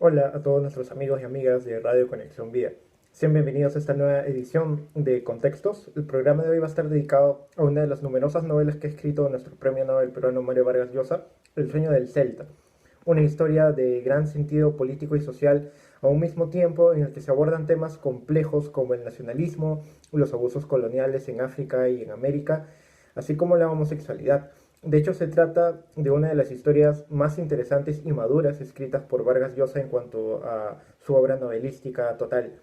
Hola a todos nuestros amigos y amigas de Radio Conexión Vía. Sean bienvenidos a esta nueva edición de Contextos. El programa de hoy va a estar dedicado a una de las numerosas novelas que ha escrito nuestro premio Nobel peruano Mario Vargas Llosa, El sueño del Celta. Una historia de gran sentido político y social a un mismo tiempo en el que se abordan temas complejos como el nacionalismo, los abusos coloniales en África y en América, así como la homosexualidad. De hecho, se trata de una de las historias más interesantes y maduras escritas por Vargas Llosa en cuanto a su obra novelística total.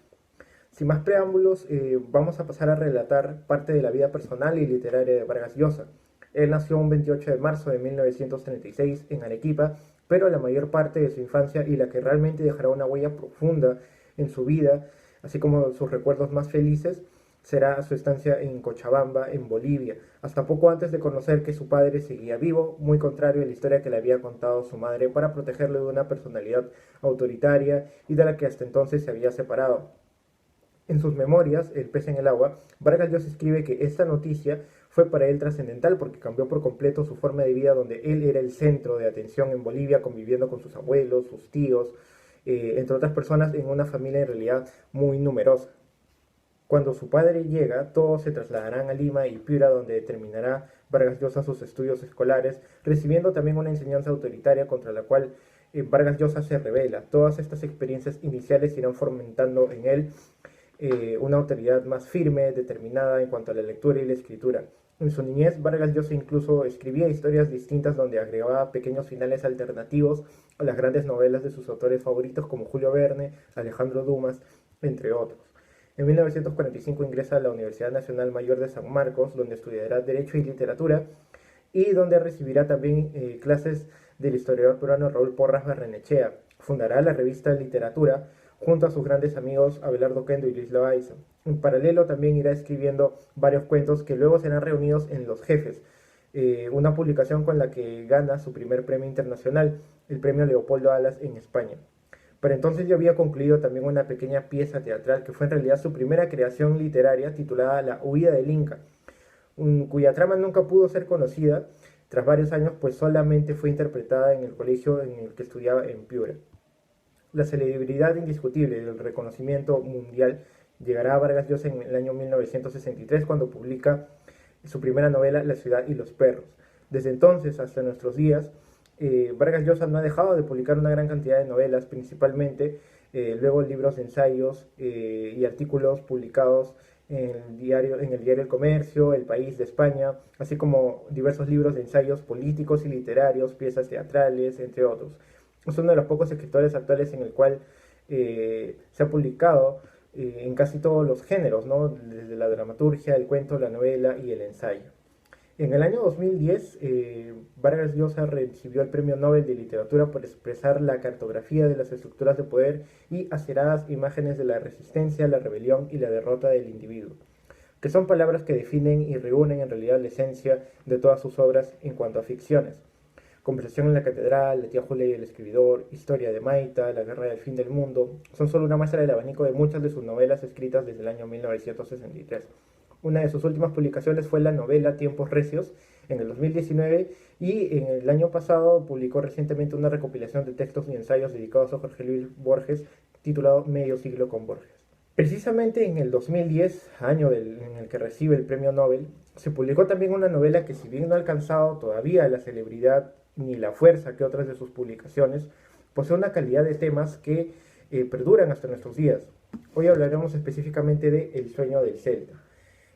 Sin más preámbulos, vamos a pasar a relatar parte de la vida personal y literaria de Vargas Llosa. Él nació un 28 de marzo de 1936 en Arequipa, pero la mayor parte de su infancia y la que realmente dejará una huella profunda en su vida, así como sus recuerdos más felices, será su estancia en Cochabamba, en Bolivia, hasta poco antes de conocer que su padre seguía vivo, muy contrario a la historia que le había contado su madre para protegerlo de una personalidad autoritaria y de la que hasta entonces se había separado. En sus memorias, El pez en el agua, Vargas Llosa escribe que esta noticia fue para él trascendental porque cambió por completo su forma de vida donde él era el centro de atención en Bolivia, conviviendo con sus abuelos, sus tíos, entre otras personas en una familia en realidad muy numerosa. Cuando su padre llega, todos se trasladarán a Lima y Piura, donde terminará Vargas Llosa sus estudios escolares, recibiendo también una enseñanza autoritaria contra la cual Vargas Llosa se revela. Todas estas experiencias iniciales irán fomentando en él una autoridad más firme, determinada en cuanto a la lectura y la escritura. En su niñez, Vargas Llosa incluso escribía historias distintas donde agregaba pequeños finales alternativos a las grandes novelas de sus autores favoritos como Julio Verne, Alejandro Dumas, entre otros. En 1945 ingresa a la Universidad Nacional Mayor de San Marcos, donde estudiará Derecho y Literatura y donde recibirá también clases del historiador peruano Raúl Porras Barrenechea. Fundará la revista Literatura junto a sus grandes amigos Abelardo Kendo y Luis Loaiza. En paralelo también irá escribiendo varios cuentos que luego serán reunidos en Los Jefes, una publicación con la que gana su primer premio internacional, el premio Leopoldo Alas en España. Para entonces yo había concluido también una pequeña pieza teatral que fue en realidad su primera creación literaria titulada La huida del Inca, cuya trama nunca pudo ser conocida tras varios años, pues solamente fue interpretada en el colegio en el que estudiaba en Piura. La celebridad indiscutible y el reconocimiento mundial llegará a Vargas Llosa en el año 1963 cuando publica su primera novela La ciudad y los perros. Desde entonces hasta nuestros días, Vargas Llosa no ha dejado de publicar una gran cantidad de novelas, principalmente luego libros de ensayos y artículos publicados en el diario El Comercio, El País de España, así como diversos libros de ensayos políticos y literarios, piezas teatrales, entre otros. Es uno de los pocos escritores actuales en el cual se ha publicado en casi todos los géneros, ¿no? Desde la dramaturgia, el cuento, la novela y el ensayo. En el año 2010, Vargas Llosa recibió el Premio Nobel de Literatura por expresar la cartografía de las estructuras de poder y aceradas imágenes de la resistencia, la rebelión y la derrota del individuo, que son palabras que definen y reúnen en realidad la esencia de todas sus obras en cuanto a ficciones. Conversación en la Catedral, La tía Julia y el escribidor, Historia de Maita, La guerra del fin del mundo, son solo una muestra del abanico de muchas de sus novelas escritas desde el año 1963. Una de sus últimas publicaciones fue la novela Tiempos Recios en el 2019 y en el año pasado publicó recientemente una recopilación de textos y ensayos dedicados a Jorge Luis Borges titulado Medio siglo con Borges. Precisamente en el 2010, en el que recibe el premio Nobel, se publicó también una novela que si bien no ha alcanzado todavía la celebridad ni la fuerza que otras de sus publicaciones, posee una calidad de temas que perduran hasta nuestros días. Hoy hablaremos específicamente de El sueño del Celta.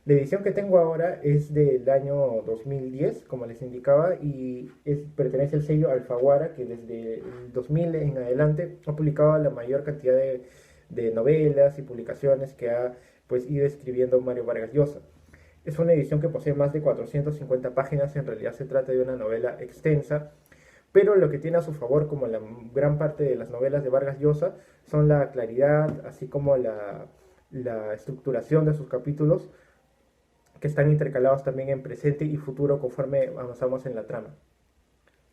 La edición que tengo ahora es del año 2010, como les indicaba, y pertenece al sello Alfaguara, que desde el 2000 en adelante ha publicado la mayor cantidad de novelas y publicaciones que ha pues, ido escribiendo Mario Vargas Llosa. Es una edición que posee más de 450 páginas, en realidad se trata de una novela extensa, pero lo que tiene a su favor, como la gran parte de las novelas de Vargas Llosa, son la claridad, así como la estructuración de sus capítulos, que están intercalados también en presente y futuro conforme avanzamos en la trama.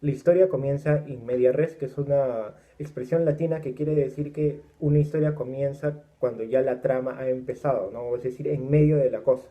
La historia comienza in media res, que es una expresión latina que quiere decir que una historia comienza cuando ya la trama ha empezado, ¿no? Es decir, en medio de la cosa.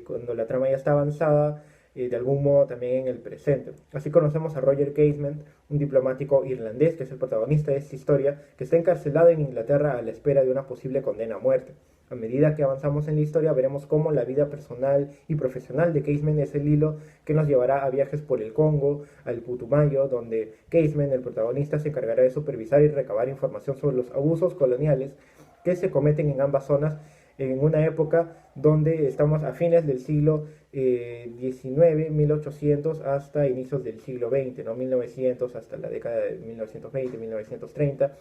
Cuando la trama ya está avanzada, de algún modo también en el presente. Así conocemos a Roger Casement, un diplomático irlandés que es el protagonista de esta historia, que está encarcelado en Inglaterra a la espera de una posible condena a muerte. A medida que avanzamos en la historia veremos cómo la vida personal y profesional de Casement es el hilo que nos llevará a viajes por el Congo, al Putumayo, donde Casement, el protagonista, se encargará de supervisar y recabar información sobre los abusos coloniales que se cometen en ambas zonas en una época donde estamos a fines del siglo XIX, 1800 hasta inicios del siglo XX, ¿no? 1900 hasta la década de 1920, 1930,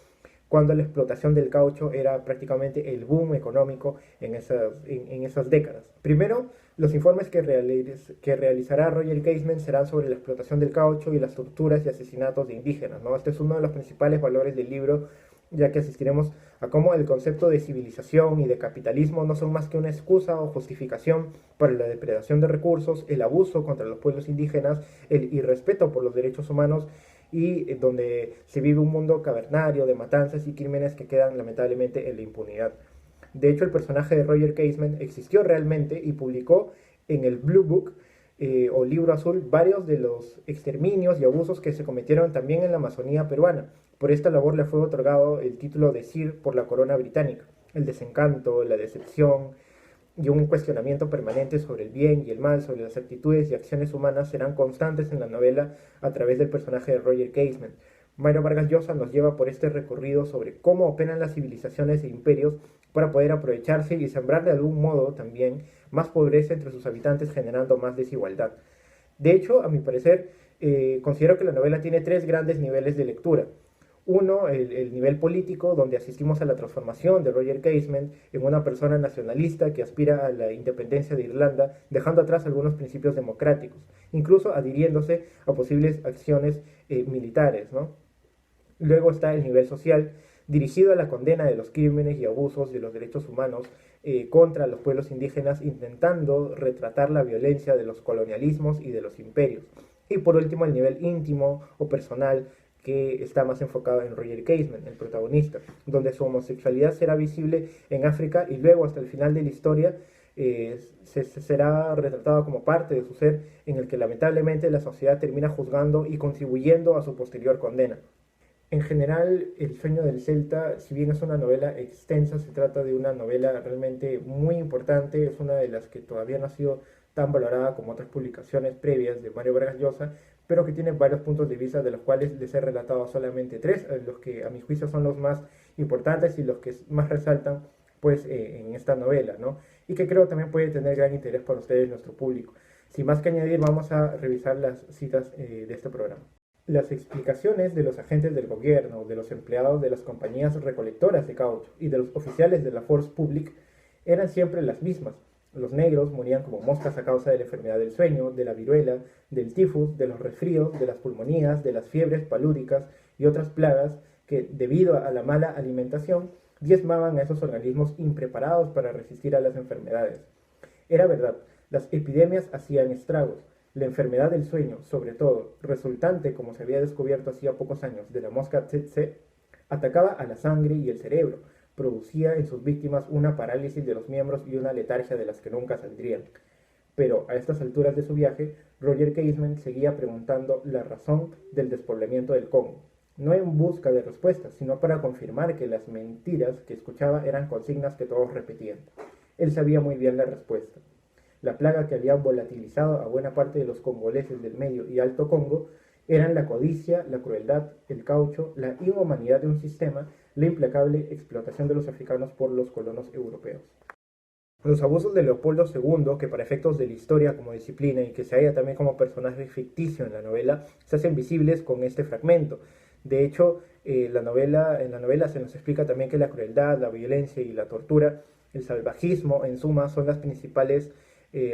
cuando la explotación del caucho era prácticamente el boom económico en esas décadas. Primero, los informes que realizará Roger Casement serán sobre la explotación del caucho y las torturas y asesinatos de indígenas, ¿no? Este es uno de los principales valores del libro, ya que asistiremos a cómo el concepto de civilización y de capitalismo no son más que una excusa o justificación para la depredación de recursos, el abuso contra los pueblos indígenas, el irrespeto por los derechos humanos y donde se vive un mundo cavernario de matanzas y crímenes que quedan lamentablemente en la impunidad. De hecho, el personaje de Roger Casement existió realmente y publicó en el Blue Book o Libro Azul varios de los exterminios y abusos que se cometieron también en la Amazonía peruana. Por esta labor le fue otorgado el título de Sir por la corona británica. El desencanto, la decepción y un cuestionamiento permanente sobre el bien y el mal, sobre las actitudes y acciones humanas serán constantes en la novela a través del personaje de Roger Casement. Mayra Vargas Llosa nos lleva por este recorrido sobre cómo operan las civilizaciones e imperios para poder aprovecharse y sembrar de algún modo también más pobreza entre sus habitantes, generando más desigualdad. De hecho, a mi parecer, considero que la novela tiene tres grandes niveles de lectura. Uno, el nivel político, donde asistimos a la transformación de Roger Casement en una persona nacionalista que aspira a la independencia de Irlanda, dejando atrás algunos principios democráticos, incluso adhiriéndose a posibles acciones militares, ¿no? Luego está el nivel social, dirigido a la condena de los crímenes y abusos de los derechos humanos contra los pueblos indígenas, intentando retratar la violencia de los colonialismos y de los imperios. Y por último, el nivel íntimo o personal, que está más enfocado en Roger Casement, el protagonista, donde su homosexualidad será visible en África y luego hasta el final de la historia será retratado como parte de su ser, en el que lamentablemente la sociedad termina juzgando y contribuyendo a su posterior condena. En general, El sueño del Celta, si bien es una novela extensa, se trata de una novela realmente muy importante, es una de las que todavía no ha sido tan valorada como otras publicaciones previas de Mario Vargas Llosa, pero que tiene varios puntos de vista, de los cuales les he relatado solamente tres, los que a mi juicio son los más importantes y los que más resaltan pues en esta novela, ¿no? Y que creo también puede tener gran interés para ustedes, nuestro público. Sin más que añadir, vamos a revisar las citas de este programa. Las explicaciones de los agentes del gobierno, de los empleados de las compañías recolectoras de caucho y de los oficiales de la Force Publique eran siempre las mismas. Los negros morían como moscas a causa de la enfermedad del sueño, de la viruela, del tifus, de los resfríos, de las pulmonías, de las fiebres palúdicas y otras plagas que, debido a la mala alimentación, diezmaban a esos organismos impreparados para resistir a las enfermedades. Era verdad, las epidemias hacían estragos. La enfermedad del sueño, sobre todo, resultante, como se había descubierto hacía pocos años, de la mosca tsetse, atacaba a la sangre y el cerebro, producía en sus víctimas una parálisis de los miembros y una letargia de las que nunca saldrían. Pero a estas alturas de su viaje, Roger Casement seguía preguntando la razón del despoblamiento del Congo, no en busca de respuestas, sino para confirmar que las mentiras que escuchaba eran consignas que todos repetían. Él sabía muy bien la respuesta. La plaga que había volatilizado a buena parte de los congoleses del Medio y Alto Congo eran la codicia, la crueldad, el caucho, la inhumanidad de un sistema, la implacable explotación de los africanos por los colonos europeos. Los abusos de Leopoldo II, que para efectos de la historia como disciplina y que se halla también como personaje ficticio en la novela, se hacen visibles con este fragmento. De hecho, en la novela se nos explica también que la crueldad, la violencia y la tortura, el salvajismo, en suma, son las principales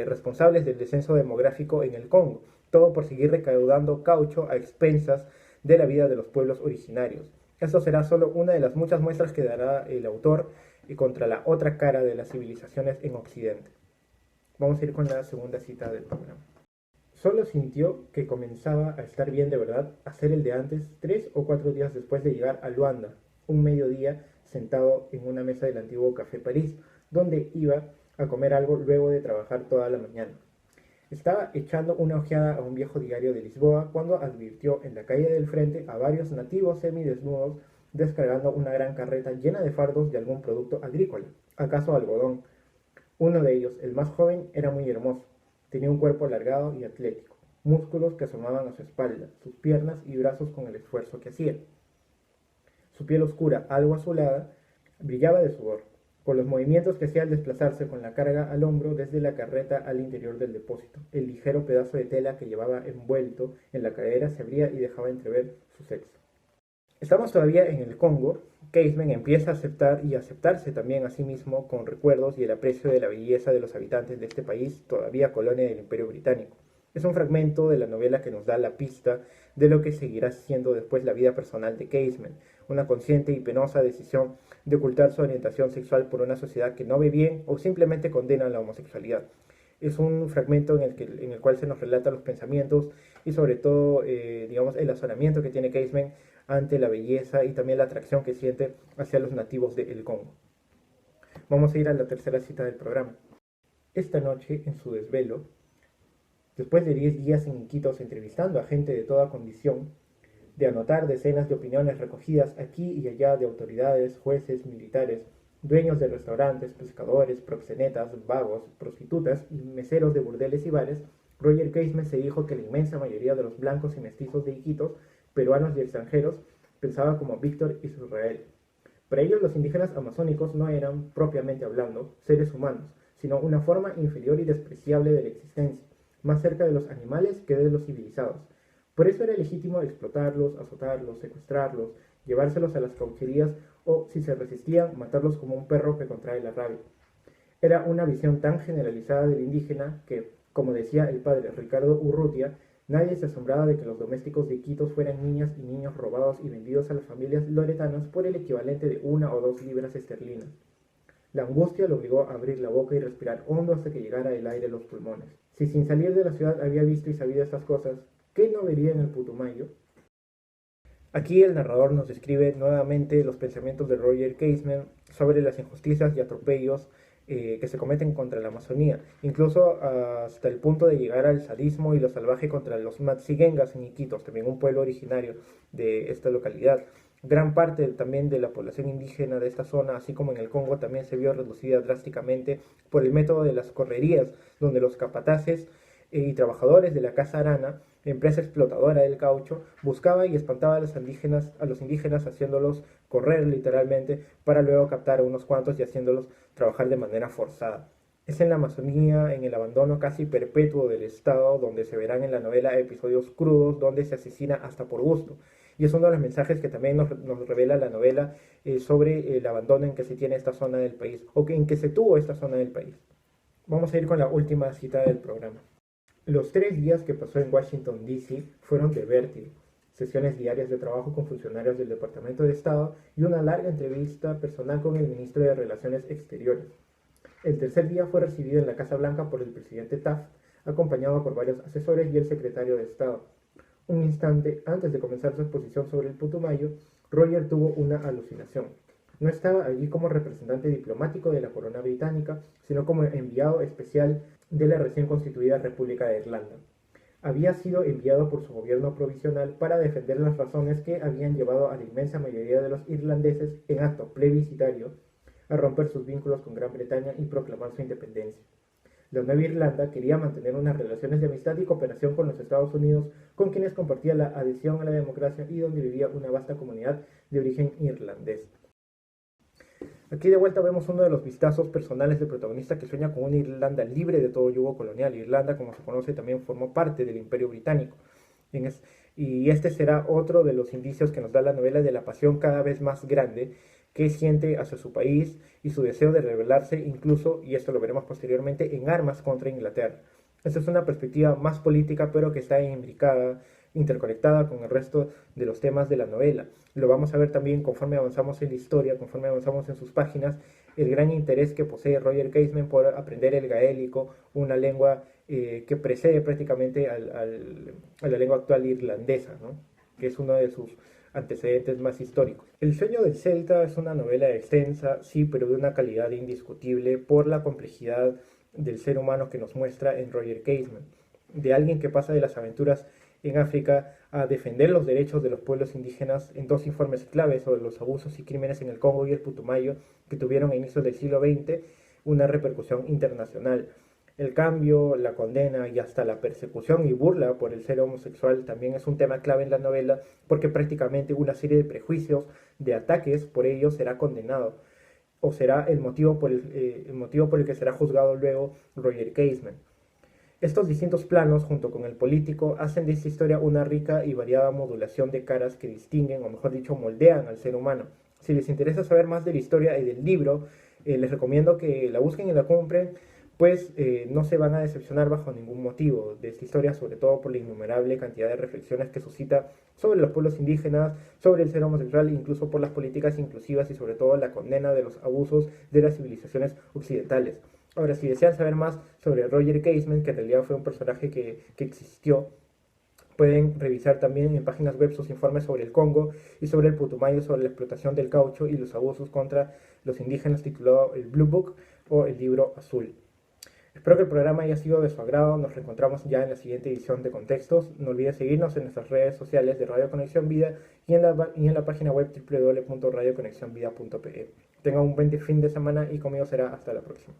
responsables del descenso demográfico en el Congo, todo por seguir recaudando caucho a expensas de la vida de los pueblos originarios. Esto será solo una de las muchas muestras que dará el autor contra la otra cara de las civilizaciones en Occidente. Vamos a ir con la segunda cita del programa. Solo sintió que comenzaba a estar bien de verdad a ser el de antes 3 o 4 días después de llegar a Luanda, un mediodía sentado en una mesa del antiguo Café París, donde iba a comer algo luego de trabajar toda la mañana. Estaba echando una ojeada a un viejo diario de Lisboa cuando advirtió en la calle del frente a varios nativos semidesnudos descargando una gran carreta llena de fardos de algún producto agrícola, acaso algodón. Uno de ellos, el más joven, era muy hermoso. Tenía un cuerpo alargado y atlético, músculos que asomaban a su espalda, sus piernas y brazos con el esfuerzo que hacía. Su piel oscura, algo azulada, brillaba de sudor, con los movimientos que hacía al desplazarse con la carga al hombro desde la carreta al interior del depósito. El ligero pedazo de tela que llevaba envuelto en la cadera se abría y dejaba entrever su sexo. Estamos todavía en el Congo. Casement empieza a aceptar y aceptarse también a sí mismo con recuerdos y el aprecio de la belleza de los habitantes de este país, todavía colonia del Imperio Británico. Es un fragmento de la novela que nos da la pista de lo que seguirá siendo después la vida personal de Casement, una consciente y penosa decisión de ocultar su orientación sexual por una sociedad que no ve bien o simplemente condena la homosexualidad. Es un fragmento en el cual se nos relata los pensamientos y sobre todo, digamos, el azoramiento que tiene Casement ante la belleza y también la atracción que siente hacia los nativos del Congo. Vamos a ir a la tercera cita del programa. Esta noche, en su desvelo, después de 10 días en Iquitos entrevistando a gente de toda condición, de anotar decenas de opiniones recogidas aquí y allá de autoridades, jueces, militares, dueños de restaurantes, pescadores, proxenetas, vagos, prostitutas y meseros de burdeles y bares, Roger Casement se dijo que la inmensa mayoría de los blancos y mestizos de Iquitos, peruanos y extranjeros, pensaba como Víctor Israel. Para ellos los indígenas amazónicos no eran, propiamente hablando, seres humanos, sino una forma inferior y despreciable de la existencia, más cerca de los animales que de los civilizados. Por eso era legítimo explotarlos, azotarlos, secuestrarlos, llevárselos a las caucherías o, si se resistían, matarlos como un perro que contrae la rabia. Era una visión tan generalizada del indígena que, como decía el padre Ricardo Urrutia, nadie se asombraba de que los domésticos de Iquitos fueran niñas y niños robados y vendidos a las familias loretanas por el equivalente de 1 o 2 libras esterlinas. La angustia lo obligó a abrir la boca y respirar hondo hasta que llegara el aire a los pulmones. Si sin salir de la ciudad había visto y sabido estas cosas, ¿qué no vería en el Putumayo? Aquí el narrador nos describe nuevamente los pensamientos de Roger Casement sobre las injusticias y atropellos que se cometen contra la Amazonía, incluso hasta el punto de llegar al sadismo y lo salvaje contra los Matsigengas en Iquitos, también un pueblo originario de esta localidad. Gran parte también de la población indígena de esta zona, así como en el Congo, también se vio reducida drásticamente por el método de las correrías, donde los capataces y trabajadores de la Casa Arana, empresa explotadora del caucho, buscaba y espantaba a los indígenas haciéndolos correr literalmente para luego captar a unos cuantos y haciéndolos trabajar de manera forzada. Es en la Amazonía, en el abandono casi perpetuo del Estado, donde se verán en la novela episodios crudos donde se asesina hasta por gusto. Y es uno de los mensajes que también nos revela la novela sobre el abandono en que se tiene esta zona del país, o en que se tuvo esta zona del país. Vamos a ir con la última cita del programa. Los 3 días que pasó en Washington, D.C. fueron de vértigo. Sesiones diarias de trabajo con funcionarios del Departamento de Estado y una larga entrevista personal con el ministro de Relaciones Exteriores. El tercer día fue recibido en la Casa Blanca por el presidente Taft, acompañado por varios asesores y el secretario de Estado. Un instante antes de comenzar su exposición sobre el Putumayo, Roger tuvo una alucinación. No estaba allí como representante diplomático de la corona británica, sino como enviado especial de la recién constituida República de Irlanda. Había sido enviado por su gobierno provisional para defender las razones que habían llevado a la inmensa mayoría de los irlandeses en acto plebiscitario a romper sus vínculos con Gran Bretaña y proclamar su independencia. La Nueva Irlanda quería mantener unas relaciones de amistad y cooperación con los Estados Unidos, con quienes compartía la adhesión a la democracia y donde vivía una vasta comunidad de origen irlandés. Aquí de vuelta vemos uno de los vistazos personales del protagonista que sueña con una Irlanda libre de todo yugo colonial. Irlanda, como se conoce, también formó parte del Imperio Británico. Y este será otro de los indicios que nos da la novela de la pasión cada vez más grande que siente hacia su país y su deseo de rebelarse incluso, y esto lo veremos posteriormente, en armas contra Inglaterra. Esta es una perspectiva más política, pero que está imbricada, interconectada con el resto de los temas de la novela. Lo vamos a ver también conforme avanzamos en la historia, conforme avanzamos en sus páginas, el gran interés que posee Roger Casement por aprender el gaélico, una lengua que precede prácticamente a la lengua actual irlandesa, ¿no? Que es uno de sus antecedentes más históricos. El sueño del Celta es una novela extensa, sí, pero de una calidad indiscutible por la complejidad del ser humano que nos muestra en Roger Casement, de alguien que pasa de las aventuras en África a defender los derechos de los pueblos indígenas en dos informes claves sobre los abusos y crímenes en el Congo y el Putumayo que tuvieron a inicios del siglo XX una repercusión internacional. El cambio, la condena y hasta la persecución y burla por el ser homosexual también es un tema clave en la novela porque prácticamente una serie de prejuicios, de ataques por ello será condenado o será el motivo por el que será juzgado luego Roger Casement. Estos distintos planos, junto con el político, hacen de esta historia una rica y variada modulación de caras que distinguen, o mejor dicho, moldean al ser humano. Si les interesa saber más de la historia y del libro, les recomiendo que la busquen y la compren, pues no se van a decepcionar bajo ningún motivo de esta historia, sobre todo por la innumerable cantidad de reflexiones que suscita sobre los pueblos indígenas, sobre el ser homosexual, incluso por las políticas inclusivas y sobre todo la condena de los abusos de las civilizaciones occidentales. Ahora, si desean saber más sobre Roger Casement, que en realidad fue un personaje que existió, pueden revisar también en páginas web sus informes sobre el Congo y sobre el Putumayo, sobre la explotación del caucho y los abusos contra los indígenas, titulado el Blue Book o el Libro Azul. Espero que el programa haya sido de su agrado. Nos reencontramos ya en la siguiente edición de Contextos. No olviden seguirnos en nuestras redes sociales de Radio Conexión Vida y en la página web www.radioconexionvida.pe. Tengan un buen fin de semana y conmigo será hasta la próxima.